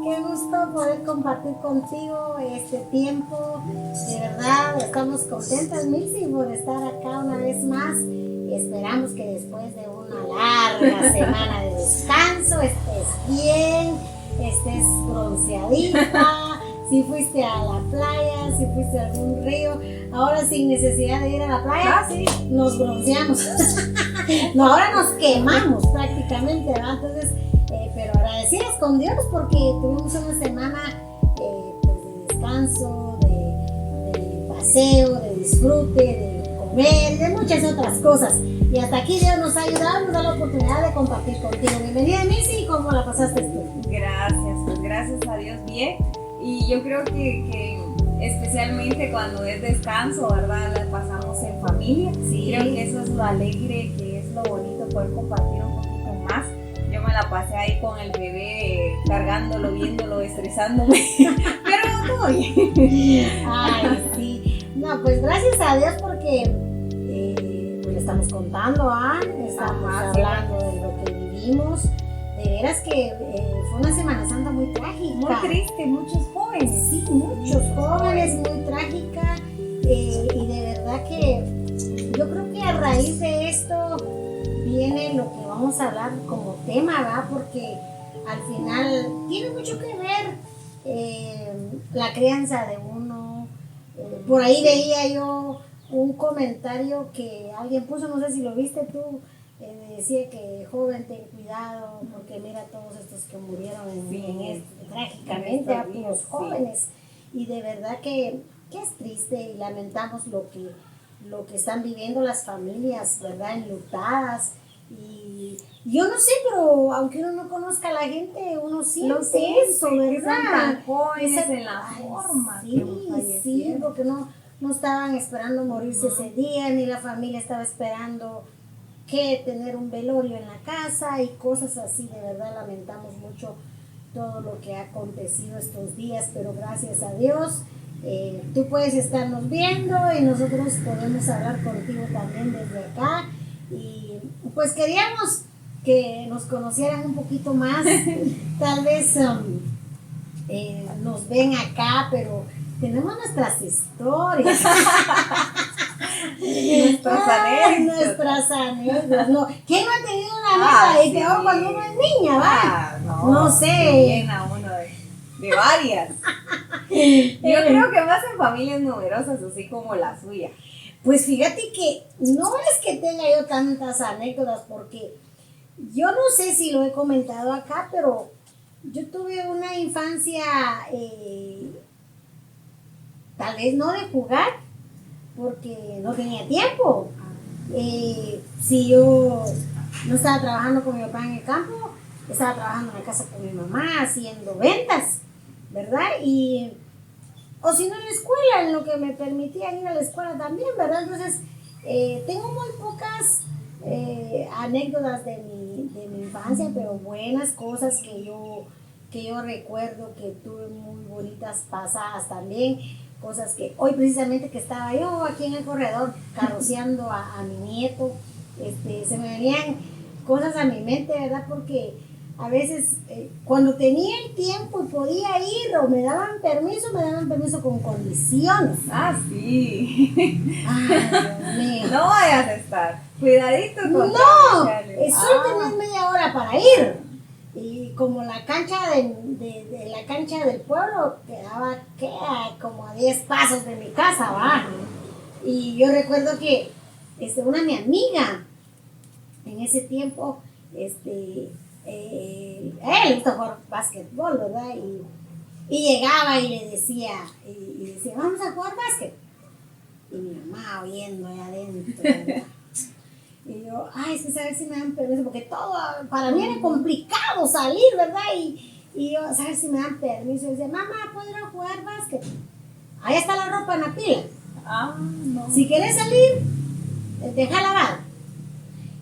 qué gusto poder compartir contigo este tiempo. De verdad, estamos contentas, Milsi, por estar acá una vez más. Esperamos que después de una larga semana de descanso estés bien, estés bronceadita. Si fuiste a la playa, si fuiste a algún río, ahora sin necesidad de ir a la playa, sí. nos bronceamos. No, ahora nos quemamos prácticamente, ¿verdad? Entonces, pero agradecidas con Dios porque tuvimos una semana pues de descanso, de paseo, de disfrute, de comer, de muchas otras cosas. Y hasta aquí Dios nos ha ayudado, nos da la oportunidad de compartir contigo. Bienvenida, Missy, ¿cómo la pasaste tú? Gracias, pues gracias a Dios bien. Y yo creo que especialmente cuando es descanso, ¿verdad? La pasamos en familia. Sí. Creo que eso es lo alegre, que es lo bonito, poder compartir un poquito más. Yo me la pasé ahí con el bebé, cargándolo, viéndolo, estresándome, pero todo bien. Ay, sí. No, pues gracias a Dios porque pues le estamos contando, estamos hablando de lo que vivimos. De veras que fue una Semana Santa muy trágica. Muy triste, muchos jóvenes. Sí, muchos jóvenes, muy trágica. Y de verdad que yo creo que a raíz de esto viene lo que vamos a hablar como tema, ¿verdad? Porque al final tiene mucho que ver la crianza de uno. Por ahí veía yo un comentario que alguien puso, no sé si lo viste tú, decía que joven, ten cuidado, porque mira todos estos que murieron trágicamente, a los jóvenes. Y de verdad que es triste y lamentamos lo que están viviendo las familias, ¿verdad? Enlutadas. Y yo no sé, pero aunque uno no conozca a la gente, uno siente eso, ¿verdad? Son tan jóvenes en la forma sí, sí, porque no estaban esperando morirse ese día, ni la familia estaba esperando que tener un velorio en la casa y cosas así. De verdad lamentamos mucho todo lo que ha acontecido estos días, pero gracias a Dios tú puedes estarnos viendo y nosotros podemos hablar contigo también desde acá. Y pues queríamos que nos conocieran un poquito más. Tal vez nos ven acá, pero tenemos nuestras historias. Nuestras anécdotas. No. ¿Quién no ha tenido una amiga? Y peor cuando uno es niña, ¿va? No sé. Llena uno de varias. Yo creo que más en familias numerosas, así como la suya. Pues fíjate que no es que tenga yo tantas anécdotas, porque yo no sé si lo he comentado acá, pero yo tuve una infancia, tal vez no de jugar, porque no tenía tiempo. Si yo no estaba trabajando con mi papá en el campo, estaba trabajando en la casa con mi mamá haciendo ventas, ¿verdad? O si no en la escuela, en lo que me permitía ir a la escuela también, ¿verdad? Entonces, tengo muy pocas anécdotas de mi infancia, pero buenas cosas que yo recuerdo, que tuve muy bonitas pasadas también. Cosas que hoy precisamente que estaba yo aquí en el corredor carroceando a mi nieto, se me venían cosas a mi mente, ¿verdad? Porque a veces cuando tenía el tiempo y podía ir o me daban permiso con condiciones. Ah, sí. Ay, Dios mío. No vayas a estar. Cuidadito con No, solo tenés media hora para ir. Y como la cancha de la cancha del pueblo queda como a 10 pasos de mi casa, ¿va? Y yo recuerdo que mi amiga en ese tiempo, a él le gusta jugar básquetbol, ¿verdad? Y llegaba y le decía, vamos a jugar básquet. Y mi mamá oyendo allá adentro, ¿verdad? Y yo, es que saber si me dan permiso, porque todo, para mí era complicado salir, ¿verdad? Y yo, saber si me dan permiso. Y decía, mamá, ¿puedo ir a jugar básquet? Ahí está la ropa en la pila. No. Si quieres salir, deja lavar.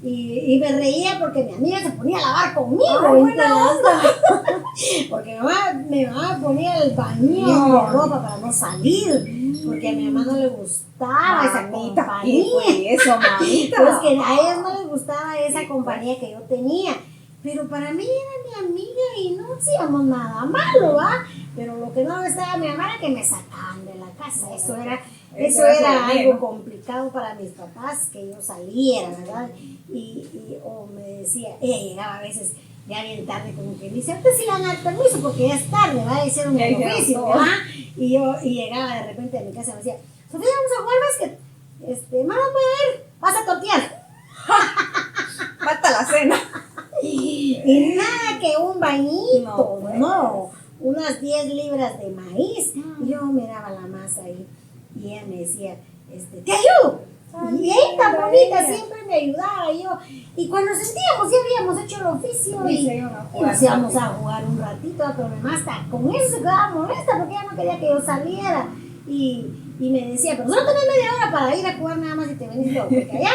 Y me reía porque mi amiga se ponía a lavar conmigo. Buena onda. Porque mi mamá ponía el baño de ropa para no salir. Porque a mi mamá no le gustaba esa compañía. Eso, mamita. Pues que a ellos no les gustaba esa compañía que yo tenía. pero para mí era mi amiga y no hacíamos nada malo, ¿va? Pero lo que no le gustaba a mi mamá era que me sacaban de la casa. Eso era algo complicado para mis papás, que yo saliera, ¿verdad? O me decía, ella llegaba a veces ya bien tarde, como que dice, ahorita sí le van a dar permiso porque ya es tarde, va a decir un oficio, ¿verdad? Y llegaba de repente a mi casa y me decía, Sofía, vamos a jugar básquet. Mamá, voy a ver, vas a tortear. Falta la cena. Y nada que un bañito, No, no, unas 10 libras de maíz. Y yo miraba la masa ahí y ella me decía, te ayudo. Y ella tan bonita, siempre me ayudaba y cuando sentíamos ya habíamos hecho el oficio y nos íbamos a jugar un ratito, pero mi mamá hasta con eso se quedaba molesta porque ella no quería que yo saliera y me decía, pero solo tenés media hora para ir a jugar nada más y te venís luego, porque allá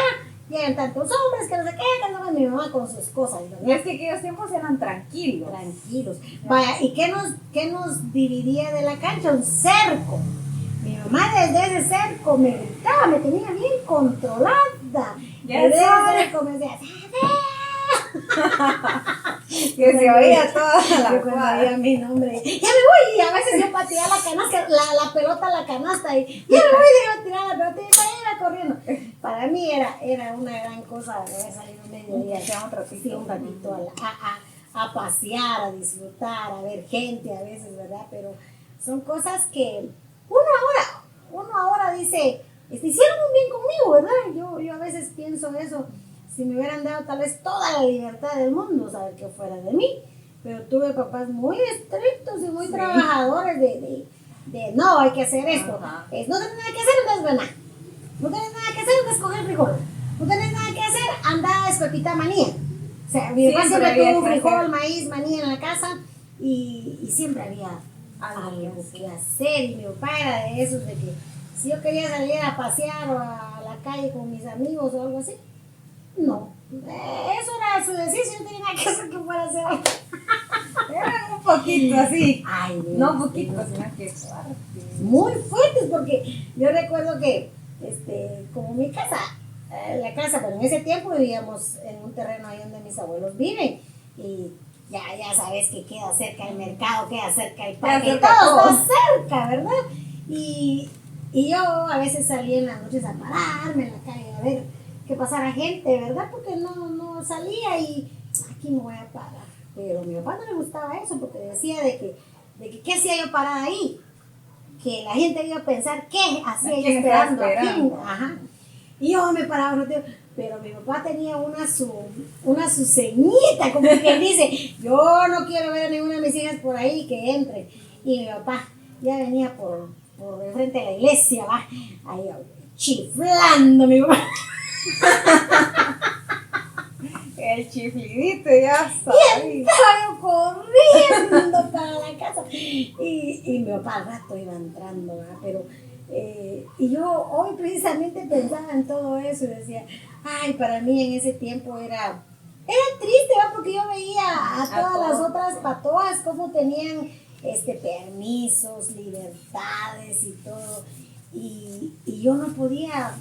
llegan tantos hombres que no sé qué, que no, mi mamá con sus cosas, ¿verdad? Y es que aquellos tiempos eran tranquilos. Vaya, ¿y qué nos dividía de la cancha? Un cerco. Mi mamá desde ese cerco me gritaba, me tenía bien controlada. Ya desde sabes. ese cerco me decía, Que se oía toda la yo cuando oía mi nombre, ya me voy, y a veces yo pateaba la canasta, la pelota a la canasta, y ya me voy, iba a tirar la pelota y iba corriendo. Para mí era una gran cosa haber salido un mediodía, un ratito a pasear, a disfrutar, a ver gente a veces, ¿verdad? Pero son cosas que uno ahora dice, hicieron muy bien conmigo, ¿verdad? Yo a veces pienso eso. Si me hubieran dado tal vez toda la libertad del mundo, saber que fuera de mí, pero tuve papás muy estrictos y muy trabajadores de no, hay que hacer esto. No tenés nada que hacer, entonces ganar. No tenés nada que hacer, entonces coger frijol. No tenés nada que hacer, anda a espepitar manía. O sea, mi papá siempre tuvo frijol, maíz, manía en la casa y siempre había algo que hacer. Y mi papá era de esos de que si yo quería salir a pasear o a la calle con mis amigos o algo así, no, eso era su decisión, no tenía nada que hacer que fuera a hacer algo. Eran un poquito así. Ay, no un poquito, sino que muy fuertes, porque yo recuerdo que, como mi casa, la casa, pero en ese tiempo vivíamos en un terreno ahí donde mis abuelos viven, y ya sabes que queda cerca el mercado, queda cerca el parque, todo está cerca, ¿verdad? Y yo a veces salía en las noches a pararme en la calle a ver que pasara gente, ¿verdad? Porque no salía y aquí me voy a parar. Pero a mi papá no le gustaba eso porque decía de que ¿qué hacía yo parada ahí? Que la gente iba a pensar ¿qué hacía yo esperando aquí? Ajá. Y yo me paraba un ratito, pero mi papá tenía una su ceñita, como que dice, yo no quiero ver a ninguna de mis hijas por ahí que entre. Y mi papá ya venía por el frente de la iglesia, va, ahí chiflando mi papá. El chiflidito, ya sabía. Y estaba yo corriendo para la casa. Y mi papá al rato iba entrando, ¿verdad? Pero, y yo hoy precisamente pensaba en todo eso y decía, ay, para mí en ese tiempo era triste, ¿verdad? Porque yo veía a todas las otras patoas cómo tenían permisos, libertades y todo. Y yo no podía,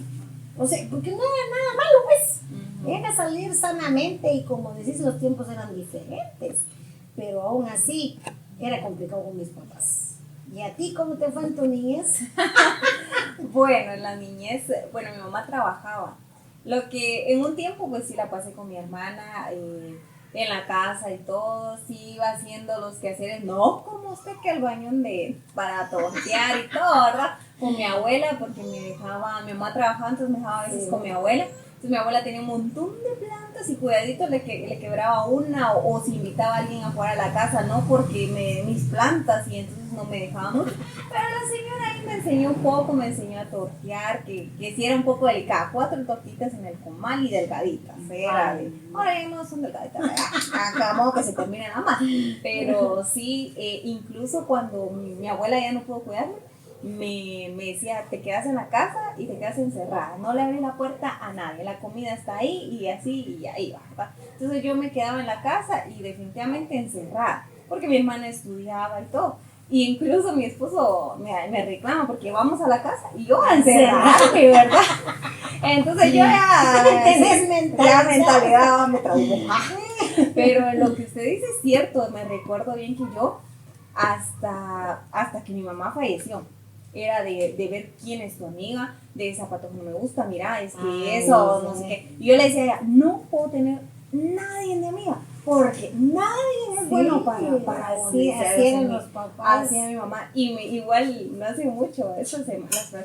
o sea, porque no era nada malo, pues. Era salir sanamente y como decís, los tiempos eran diferentes, pero aún así era complicado con mis papás. ¿Y a ti cómo te fue en tu niñez? Bueno, en la niñez, mi mamá trabajaba. Lo que en un tiempo pues sí la pasé con mi hermana en la casa y todo, sí iba haciendo los quehaceres, no como usted que el bañón para tortear y todo, ¿verdad? Con mi abuela, porque mi mamá trabajaba, entonces me dejaba a veces con mi abuela. Entonces mi abuela tenía un montón de plantas y cuidadito le quebraba una o si invitaba a alguien a jugar a la casa, no porque mis plantas y entonces no me dejaba mucho. Pero la señora ahí me enseñó un poco, me enseñó a tortear, que sí era un poco delicada, 4 tortitas en el comal y delgaditas. Ahora ya no son delgaditas, acabamos que se termina nada más. Pero sí, incluso cuando mi abuela ya no pudo cuidarme, me decía, te quedas en la casa y te quedas encerrada, no le abres la puerta a nadie, la comida está ahí y así y ahí va, ¿verdad? Entonces yo me quedaba en la casa y definitivamente encerrada, porque mi hermana estudiaba y todo, y incluso mi esposo me reclama porque vamos a la casa y yo a encerrarme, ¿verdad? Entonces yo ya tenés mentalidad me traumé. Pero lo que usted dice es cierto, me recuerdo bien que yo, hasta que mi mamá falleció, era de ver quién es tu amiga, de zapatos no me gusta, mira, es que eso, no sé qué. Y yo le decía a ella, no puedo tener nadie de amiga, porque nadie es bueno para así eran los papás. Así era mi mamá. Y igual, no hace mucho, la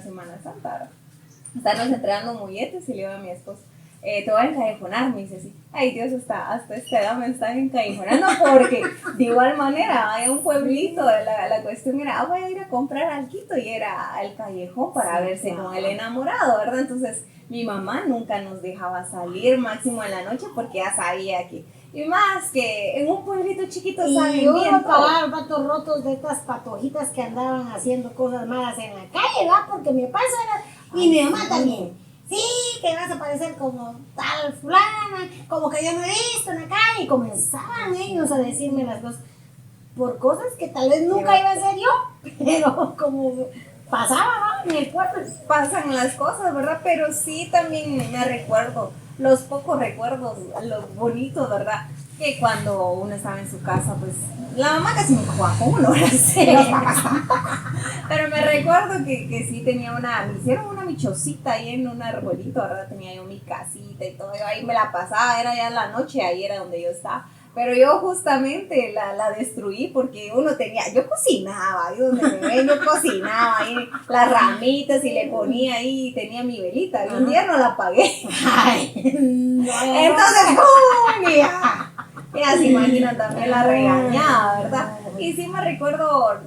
Semana Santa, ¿verdad? Estábamos entregando molletes y le digo a mi esposo, te voy a encallejonar, me dice así, ay Dios, hasta esta edad me están encallejonando, porque de igual manera hay un pueblito, la cuestión era, voy a ir a comprar alquito, y era el callejón para verse con el enamorado, ¿verdad? Entonces mi mamá nunca nos dejaba salir, máximo en la noche, porque ya sabía que, y más que en un pueblito chiquito saben y uno bien pagaba patos rotos de estas patojitas que andaban haciendo cosas malas en la calle, ¿verdad? Porque mi papá era, y mi mamá también. Sí, que vas a parecer como tal fulana, como que yo no he visto en la calle, y comenzaban ellos a decirme las cosas por cosas que tal vez nunca iba a ser yo, pero como pasaba, ¿no? En el pueblo. Pasan las cosas, ¿verdad? Pero sí también me recuerdo, los pocos recuerdos, los bonitos, ¿verdad? Que cuando uno estaba en su casa, pues la mamá casi nunca jugaba con uno, ¿verdad? Sí, los papás tampoco. Pero me recuerdo que sí tenía me hicieron una michosita ahí en un arbolito, ¿verdad? Tenía yo mi casita y todo, yo ahí me la pasaba, era ya en la noche, ahí era donde yo estaba. Pero yo justamente la destruí porque yo cocinaba, ahí donde me ven, yo cocinaba ahí las ramitas y le ponía ahí, tenía mi velita, y un día no la apagué. Ay, entonces, ¡pum! Ya se imaginan también la regañada, ¿verdad? Y sí me recuerdo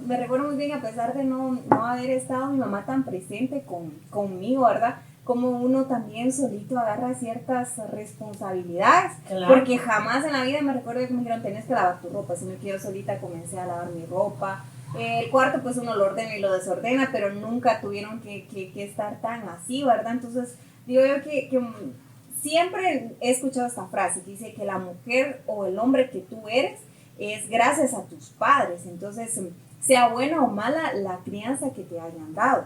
muy bien, a pesar de no haber estado mi mamá tan presente conmigo, ¿verdad? Como uno también solito agarra ciertas responsabilidades, claro. Porque jamás en la vida me recuerdo que me dijeron, tenés que lavar tu ropa, sino que yo solita comencé a lavar mi ropa. El cuarto pues uno lo ordena y lo desordena, pero nunca tuvieron que estar tan así, ¿verdad? Entonces digo yo que siempre he escuchado esta frase que dice que la mujer o el hombre que tú eres es gracias a tus padres. Entonces, sea buena o mala la crianza que te hayan dado,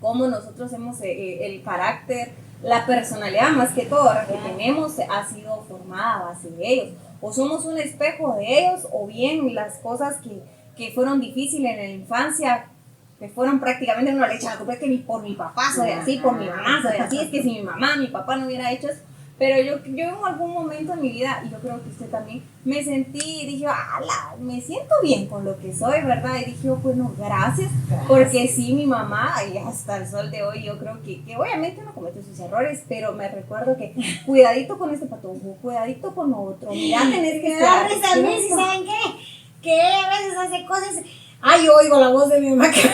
como nosotros hemos el carácter, la personalidad más que todo que tenemos ha sido formada a base de ellos, o somos un espejo de ellos, o bien las cosas que fueron difíciles en la infancia, que fueron prácticamente una leche, la culpa que por mi papá soy así, por mi mamá soy así, es que si mi mamá, mi papá no hubiera hecho eso. Pero yo en algún momento en mi vida, y yo creo que usted también, me sentí y dije, me siento bien con lo que soy, ¿verdad? Y dije, bueno, gracias, porque sí, mi mamá, y hasta el sol de hoy, yo creo que obviamente no comete sus errores, pero me recuerdo que cuidadito con este patojo, cuidadito con lo otro, mira, tenés que esperar. ¿Sí saben qué? Que a veces hace cosas, yo oigo la voz de mi mamá que... ¿Sí?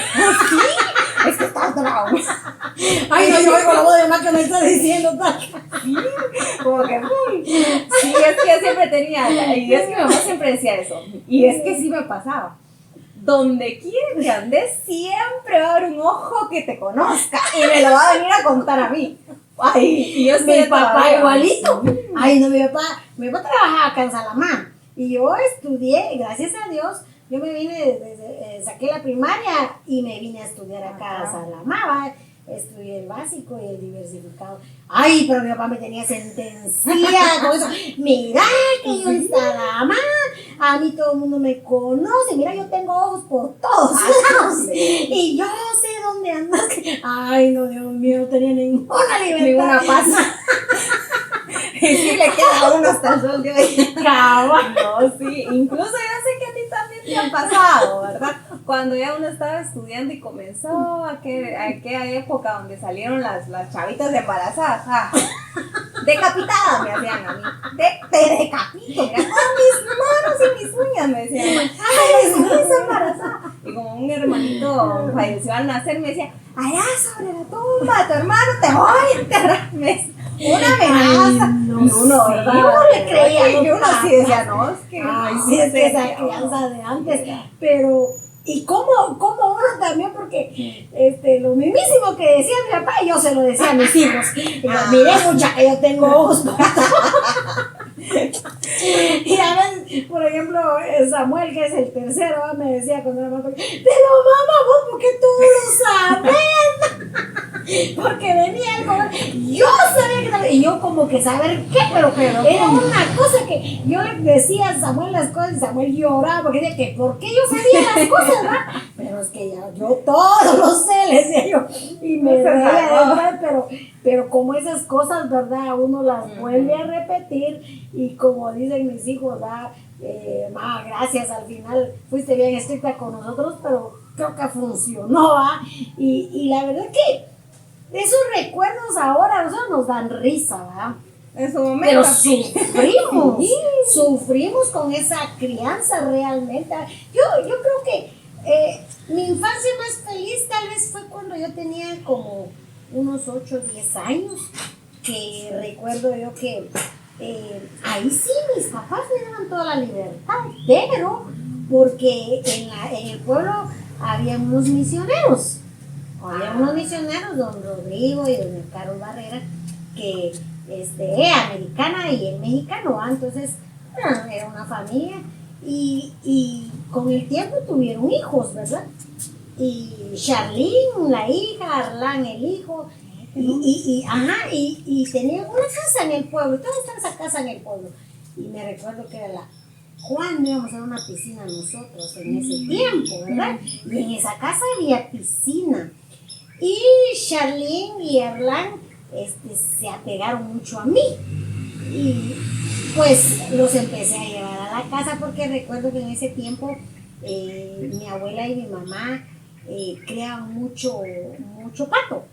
Es que está bravo. Yo oigo la voz de mi mamá que me está diciendo tal. Sí, como que, sí, es que yo siempre tenía, y es que mi mamá siempre decía eso, y es que sí me pasaba. Donde quiera que andes, siempre va a haber un ojo que te conozca y me lo va a venir a contar a mí. Y yo mi papá igualito. No, mi papá trabajaba acá en Salamá, y yo estudié, gracias a Dios. Yo me vine, saqué la primaria y me vine a estudiar acá a Salamá, estudié el básico y el diversificado. Pero mi papá me tenía sentenciada con eso. Mira que yo en Salamá, a mí todo el mundo me conoce, mira, yo tengo ojos por todos lados. Y yo sé dónde andas. No, Dios mío, no tenía ninguna libertad. Ninguna paz. Y sí, le queda a uno hasta el sol de hoy. No, sí, incluso yo sé que a ti también te ha pasado, ¿verdad? Cuando ya uno estaba estudiando y comenzó aquella época donde salieron las chavitas embarazadas, decapitadas me hacían a mí. Te decapito, mira, con mis manos y mis uñas me decían, estás embarazada. Y como un hermanito falleció al nacer, me decía, allá sobre la tumba de tu hermano te voy a enterrar. Una amenaza. Y uno, ¿verdad? Yo le creía. Y uno sí decía, no, es que... sí, es que esa crianza de antes. Pero, y cómo uno también, porque lo mismísimo que decía mi papá, yo se lo decía a mis hijos. Y yo, mire, mucha, que yo tengo ojos para todo. Y a veces, por ejemplo, Samuel, que es el tercero, me decía cuando era más pequeño, pero mamá, vos, ¿por qué tú lo sabes? porque venía algo, yo sabía que estaba, y yo como que saber qué, pero era una cosa que yo le decía a Samuel las cosas y Samuel lloraba porque decía que por qué yo sabía las cosas, ¿verdad? Pero es que ya, yo todo lo sé, le decía yo, y me reía, ¿verdad? Pero como esas cosas, ¿verdad? Uno las vuelve a repetir y como dicen mis hijos, ¿verdad? Ma, gracias, al final fuiste bien estricta con nosotros, pero creo que funcionó, ¿va? Y la verdad que esos recuerdos ahora a nosotros nos dan risa, ¿va? En su momento. Pero sufrimos, sufrimos con esa crianza realmente. Yo creo que mi infancia más feliz tal vez fue cuando yo tenía como unos 8 o 10 años, que recuerdo yo que ahí sí mis papás me daban toda la libertad, pero porque en el pueblo había unos misioneros. Había unos misioneros, don Rodrigo y doña Carol Barrera, que ella americana y el mexicano, ¿va? Entonces era una familia y con el tiempo tuvieron hijos, ¿verdad? Y Charlene, la hija, Arlán, el hijo, y tenían una casa en el pueblo, toda esa casa en el pueblo. Y me recuerdo que era cuando íbamos a hacer una piscina nosotros en ese tiempo, ¿verdad? Y en esa casa había piscina. Y Charlene y Arlán se apegaron mucho a mí. Y pues los empecé a llevar a la casa porque recuerdo que en ese tiempo mi abuela y mi mamá criaban mucho pato.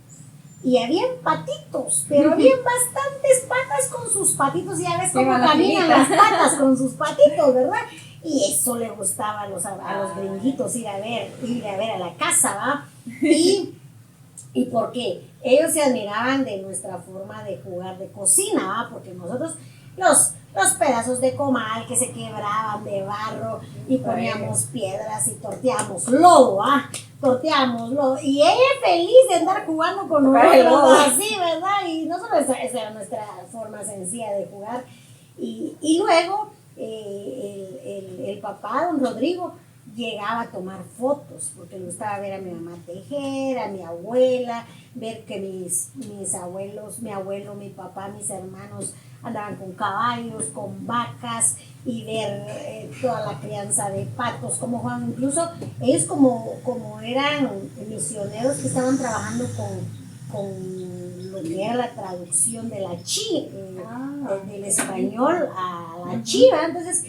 Y habían patitos, pero habían bastantes patas con sus patitos. Y ya ves cómo caminan las patas con sus patitos, ¿verdad? Y eso le gustaba a los gringuitos ir a ver a la casa, ¿va? Y porque ellos se admiraban de nuestra forma de jugar de cocina, ¿va? Porque nosotros los pedazos de comal que se quebraban de barro y poníamos piedras y torteábamos lodo, ¿va? Torteábamos lodo. Y ella feliz de andar jugando con nosotros así, ¿verdad? Y no solo esa era nuestra forma sencilla de jugar. Y luego el papá, don Rodrigo, llegaba a tomar fotos, porque le gustaba ver a mi mamá tejer, a mi abuela, ver que mis abuelos, mi abuelo, mi papá, mis hermanos andaban con caballos, con vacas, y ver toda la crianza de patos, como Juan, incluso ellos como eran misioneros que estaban trabajando con lo que era la traducción de la del español a la chiva, entonces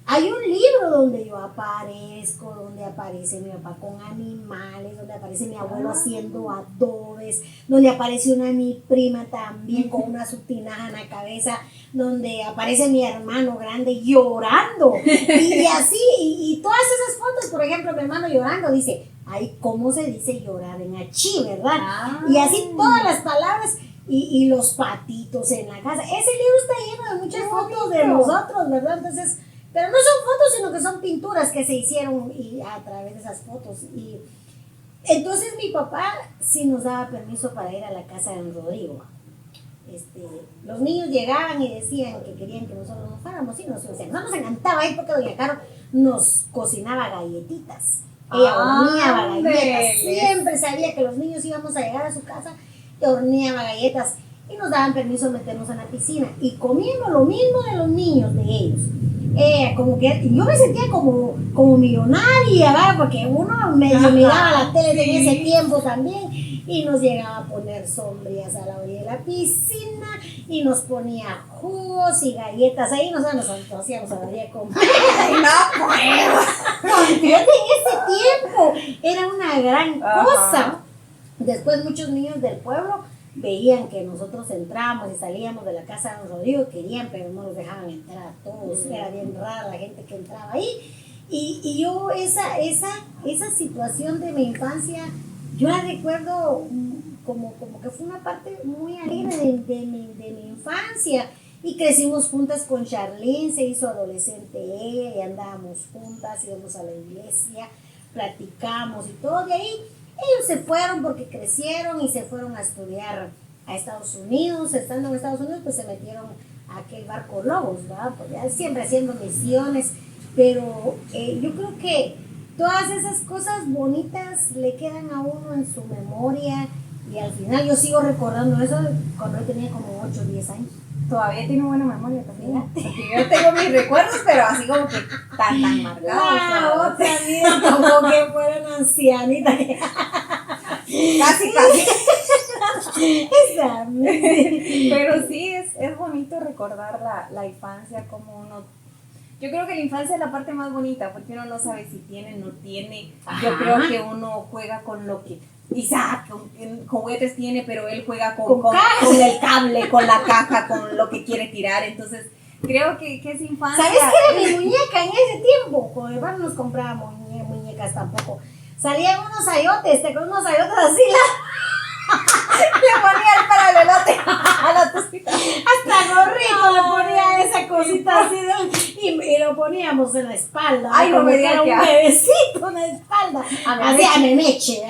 hay un libro donde yo aparezco, donde aparece mi papá con animales, donde aparece mi abuelo haciendo adobes, donde aparece mi prima también con una subtinaja en la cabeza, donde aparece mi hermano grande llorando. Y así, y todas esas fotos, por ejemplo, mi hermano llorando, dice, ay, ¿cómo se dice llorar en achí, verdad? Y así todas las palabras. Y los patitos en la casa. Ese libro está lleno de muchas fotos de nosotros, ¿verdad? Entonces, pero no son fotos, sino que son pinturas que se hicieron a través de esas fotos. Y entonces mi papá sí nos daba permiso para ir a la casa de don Rodrigo. Los niños llegaban y decían que querían que nosotros nos fuéramos y nos encantaba ir porque doña Caro nos cocinaba galletitas. Ella horneaba galletas. Siempre sabía que los niños íbamos a llegar a su casa y horneaba galletas. Y nos daban permiso de meternos en la piscina. Y comíamos lo mismo de los niños, de ellos. Como que yo me sentía como millonaria, ¿verdad? Porque uno medio miraba la tele en ese tiempo también y nos llegaba a poner sombrillas a la orilla de la piscina y nos ponía jugos y galletas ahí, nosotros nos hacíamos a la orilla con no puedo. Fíjate, en ese tiempo era una gran cosa. Después muchos niños del pueblo veían que nosotros entrábamos y salíamos de la casa de don Rodrigo, querían, pero no nos dejaban entrar a todos, era bien rara la gente que entraba ahí, y yo esa situación de mi infancia, yo la recuerdo como que fue una parte muy alegre de mi infancia, y crecimos juntas con Charlene, se hizo adolescente ella, y andábamos juntas, íbamos a la iglesia, platicamos y todo, de ahí ellos se fueron porque crecieron y se fueron a estudiar a Estados Unidos. Estando en Estados Unidos, pues se metieron a aquel barco Lobos, ¿verdad? Pues ya siempre haciendo misiones. Pero yo creo que todas esas cosas bonitas le quedan a uno en su memoria Y al final yo sigo recordando eso cuando yo tenía como 8 o 10 años. Todavía tiene buena memoria también. Porque yo tengo mis recuerdos, pero así como que tan marcados. La otra, mira, como que fuera una ancianita. Casi. Esa, Pero sí, es bonito recordar la infancia, como uno... Yo creo que la infancia es la parte más bonita, porque uno no sabe si tiene, no tiene. Yo Ajá. creo que uno juega con lo que... Isaac con juguetes tiene, pero él juega Con con el cable, con la caja, con lo que quiere tirar. Entonces, creo que es infancia. ¿Sabes qué era mi muñeca en ese tiempo? Con mi hermano nos comprábamos muñecas tampoco. Salían unos ayotes, con unos ayotes así, Le ponía el paralelote a la tostita. hasta gorrito le ponía esa cosita así y lo poníamos en la espalda. Ay, no como me que digas era un que- bebecito en la espalda. A Así a memeche,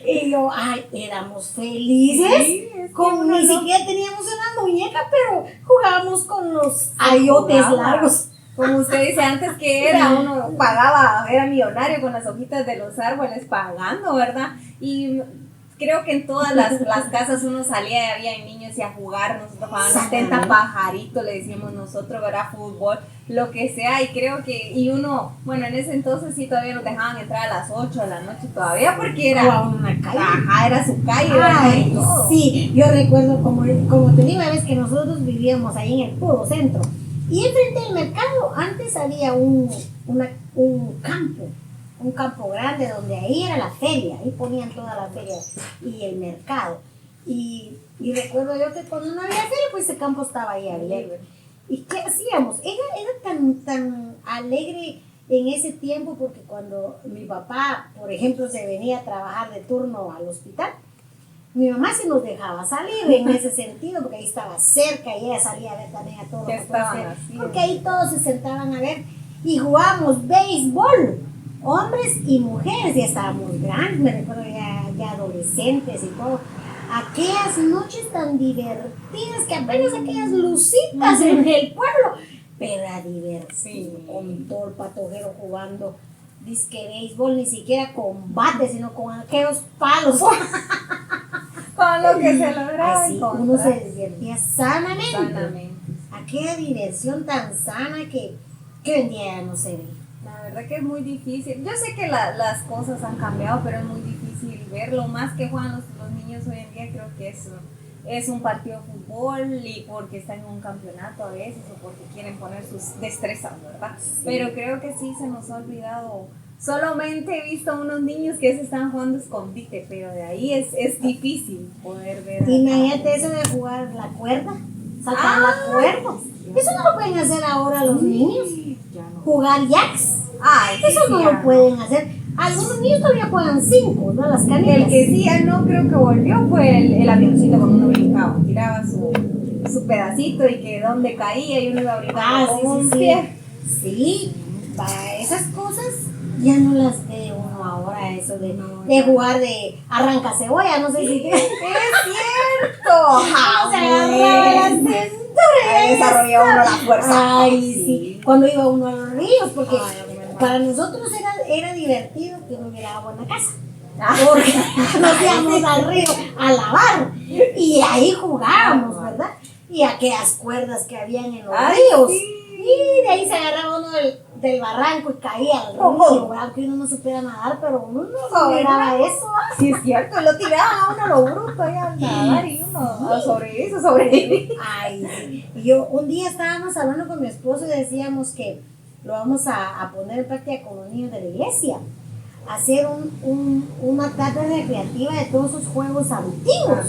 y yo, ay, éramos felices. Sí, es que Con, uno ni no- siquiera teníamos una muñeca, pero jugábamos con los ayotes jugaba. largos. Como usted dice antes que era, uno pagaba, era millonario con las hojitas de los árboles pagando, ¿verdad? Y creo que en todas las casas uno salía y había niños y a jugar, nosotros jugábamos tenta pajarito, le decíamos nosotros, ¿verdad? Fútbol, lo que sea, y creo que, y uno, bueno, en ese entonces sí todavía nos dejaban entrar a las 8 de la noche todavía, porque era, Jugaban en la calle. ajá, era su calle, ¿verdad? Ay, Y todo. sí, yo recuerdo como te digo, ves que nosotros vivíamos ahí en el puro centro. Y enfrente del mercado antes había un campo grande donde ahí era la feria, ahí ponían toda la feria y el mercado. Y recuerdo yo que cuando no había feria, pues ese campo estaba ahí abierto. ¿Y qué hacíamos? Era tan alegre en ese tiempo porque cuando mi papá, por ejemplo, se venía a trabajar de turno al hospital, mi mamá se nos dejaba salir en ese sentido, porque ahí estaba cerca y ella salía a ver también a todos ¿Qué los estaban otros, haciendo? porque ahí todos se sentaban a ver y jugábamos béisbol, hombres y mujeres, ya estábamos grandes, me recuerdo ya adolescentes y todo. Aquellas noches tan divertidas, que apenas aquellas lucitas en el pueblo, pero era divertido, Sí. con todo el patojero jugando. Disque béisbol, ni siquiera combate, sino con aquellos palos. Con lo que se lograba Así uno encontrar. se divertía sanamente. Sanamente. Aquella diversión tan sana que hoy en día ya no se ve. La verdad que es muy difícil. Yo sé que las cosas han cambiado, pero es muy difícil ver. Lo más que juegan los niños hoy en día creo que es un partido de fútbol y porque están en un campeonato a veces o porque quieren poner sus destrezas, ¿verdad? Sí. Pero creo que sí se nos ha olvidado. Solamente he visto a unos niños que se están jugando escondite, pero de ahí es difícil poder ver. Imagínate eso de jugar la cuerda, saltar la cuerda. Eso no lo pueden hacer ahora los niños. Ya no. Jugar jacks. Ay, sí, Eso no sí, lo ya pueden hacer. Algunos niños todavía juegan 5, ¿no? Las canicas. El que sí ya no creo que volvió fue el avioncito cuando uno brincaba. Tiraba su pedacito y que donde caía y uno iba brincando con un pie. Sí, para esas cosas ya no las ve uno ahora, eso de ya. jugar de arranca cebolla, no sé si ¡Es cierto! se agarraba la cintura. Ahí desarrollaba uno la fuerza. Ay, sí. Cuando iba uno a los ríos, porque Ay, a mí me para nosotros era divertido que no hubiera agua en la casa. Ah. Porque nos íbamos al río a lavar y ahí jugábamos, ¿verdad? Y aquellas cuerdas que habían en los Ay, ríos. sí. Y de ahí se agarraba uno del barranco y caía al río, aunque uno no supiera nadar, pero uno no miraba eso. Sí, es cierto, lo tiraban a uno lo bruto ahí a nadar y uno a sobrevivir. Ay, sí. Y yo un día estábamos hablando con mi esposo y decíamos que lo vamos a poner en práctica con los niños de la iglesia. Hacer una tarde recreativa de todos esos juegos antiguos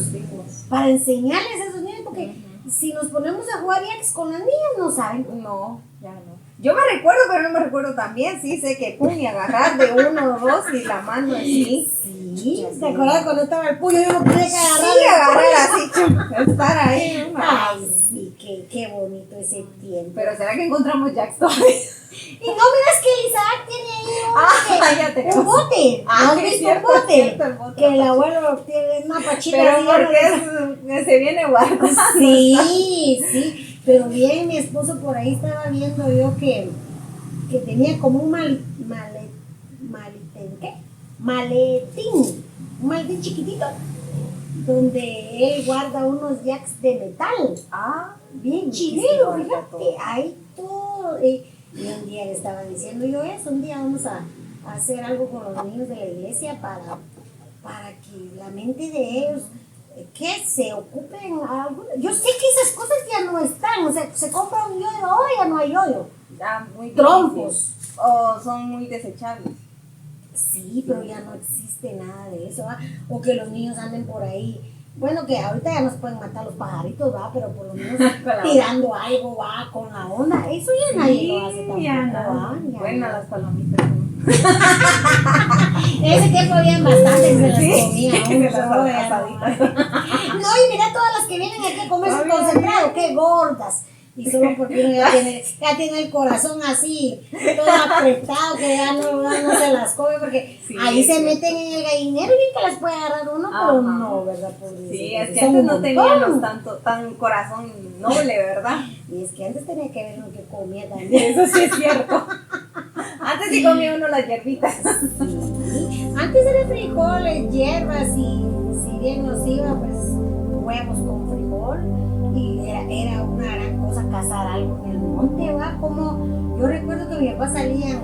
para enseñarles a esos niños, porque si nos ponemos a jugar jacks con las niñas no saben. No, ya no. Yo me recuerdo, pero no me recuerdo también. Sí, sé que pum y agarrar de uno o dos y la mano así. Sí, ¿te acuerdas cuando estaba el puño y uno tenía que agarrar? Sí, agarrar así, chum, estar ahí. ¿No? Ay, sí, qué bonito ese tiempo. Pero ¿será que encontramos jacks todavía? Y no miras que Isaac tiene ahí ya tenemos. un bote. Ah, ¿No has es visto cierto, un es bote? cierto, el bote. Que el abuelo tiene una pachita. Pero así, porque se viene guardando. Sí, pero bien mi esposo por ahí estaba viendo yo que tenía como un maletín chiquitito donde él guarda unos jacks de metal. Ah, Bien chileno, fíjate, hay todo. Y un día le estaba diciendo yo eso, un día vamos a hacer algo con los niños de la iglesia para que la mente de ellos, que se ocupen yo sé que esas cosas ya no están, o sea, se compra un yoyo, ahora ya no hay yoyo. muy Trompos. O son muy desechables. Sí, pero ya no existe nada de eso, ¿va? O que los niños anden por ahí. Bueno, que ahorita ya nos pueden matar los pajaritos, va, pero por lo menos tirando algo, va, con la onda. Eso ya nadie lo hace tampoco, ya no. va. Bueno, las palomitas. En ese tiempo habían bastantes que se las Sí, comía. se uno las solo, ya asaditas. no. No, y mira todas las que vienen aquí a comer su concentrado, qué gordas. Y solo porque uno ya tiene el corazón así, todo apretado, que ya no se las come, porque Sí, ahí se sí. meten en el gallinero y bien que las puede agarrar uno, pero Ajá. no, ¿verdad? Pobrecito, Sí, es que son antes un no montón. teníamos tan corazón noble, ¿verdad? Y es que antes tenía que ver lo que comía también. Eso sí es cierto. Antes sí comía uno las hierbitas. Sí. Antes eran frijoles, hierbas y si bien nos iba, pues huevos con frijol. Y era una gran cosa cazar algo en el monte, ¿va? Como yo recuerdo que mi papá salían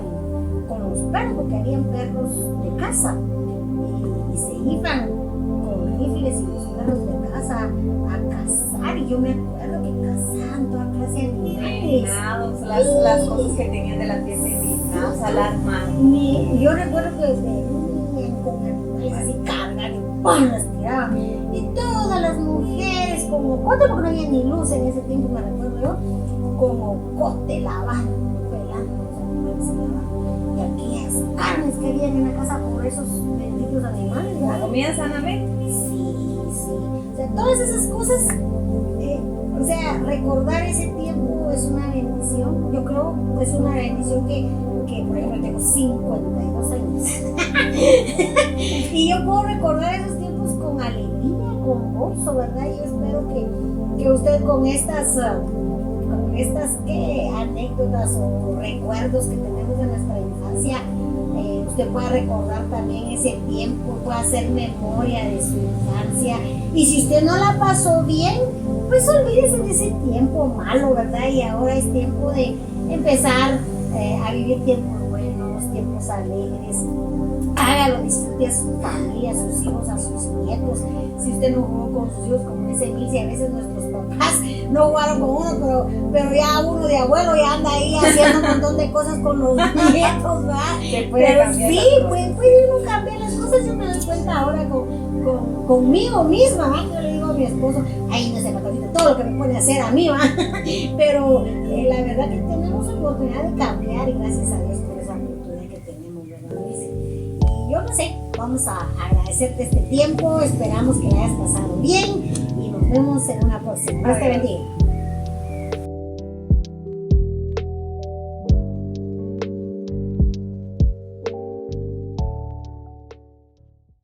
con los perros, porque habían perros de casa, y se iban con rifles y los perros de casa a cazar, y yo me acuerdo que cazaban toda clase de animales. Venados, las cosas que tenían de la fiesta invitados, alarma. Yo recuerdo que venían con animales así cargados y ¡pam! Las tiraban. Y todas las mujeres con ocote, porque no había ni luz en ese tiempo, me recuerdo yo, con ocote lavando, pelando los animales y lavando. Y aquellas carnes que habían en la casa por esos benditos animales, La ¿verdad? comida sanamente. Sí, sí. O sea, todas esas cosas, o sea, recordar ese tiempo es una bendición. Yo creo que es una bendición que por ejemplo, tengo 52 años. Y yo puedo recordar esos tiempos con alegría, con gozo, ¿verdad? Yo espero que usted con estas ¿qué? Anécdotas o recuerdos que tenemos de nuestra infancia, usted pueda recordar también ese tiempo, pueda hacer memoria de su infancia. Y si usted no la pasó bien, pues olvídese de ese tiempo malo, ¿verdad? Y ahora es tiempo de empezar a vivir tiempos buenos, tiempos alegres. Hágalo, disfrute a su familia, a sus hijos, a sus nietos. Si usted no jugó con sus hijos, como dice Emilce, a veces nuestros papás no jugaron con uno, pero ya uno de abuelo ya anda ahí haciendo un montón de cosas con los nietos, ¿verdad? Pero sí, puede uno cambiar las cosas. Yo me doy cuenta ahora conmigo misma, ¿verdad? Yo le digo a mi esposo, ay, no sé, Patorita, todo lo que me puede hacer a mí, ¿verdad? Pero la verdad que tenemos la oportunidad de cambiar y gracias a Dios por esa oportunidad que tenemos, ¿verdad? Y yo no sé, vamos a agradecerte este tiempo, esperamos que la hayas pasado bien y nos vemos en una próxima. Dios te bendiga.